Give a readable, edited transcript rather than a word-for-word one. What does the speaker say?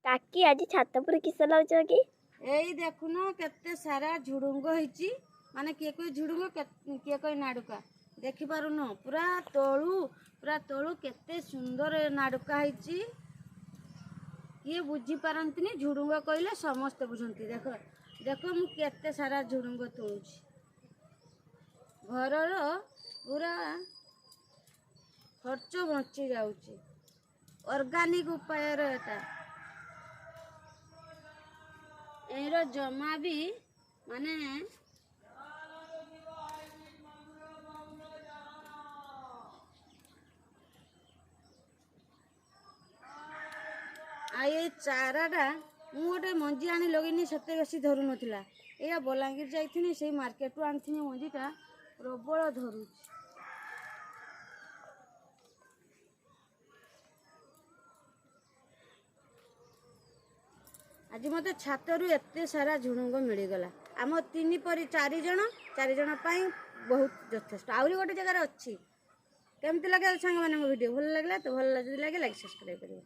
काकी आज छात पर किस लाउच कि एई देखुन केते सारा झुडुंग होईची माने किए कोई झुडुंग किए कोई नाडुका देखि पारुन पूरा तळु केते सुंदर नाडुका होईची किए बुझी पारंतिनी झुडुंग कहले समस्त बुझंती देखो देखो मु केते सारा झुडुंग तोळुची घरर पूरा खर्च बची जाउची ऑर्गेनिक उपाय एटा एरो जमा भी माने ये चाराटा मु गोटे मंजी आनी लगेनी सते बेसी धरू नथिला या बलांगीर जाइथिनी से मार्केट रु आनिथिनी मंजीटा प्रबल धरुची आज मत छातरू एते सारा झुडुंग मिलगला आम तीन परी चार जन बहुत यथेष्ट आहरी गोटे जगार अच्छी केमती लगे सांग मैंने वीडियो भल लगे तो भल लगे लाइक सब्सक्राइब करिए।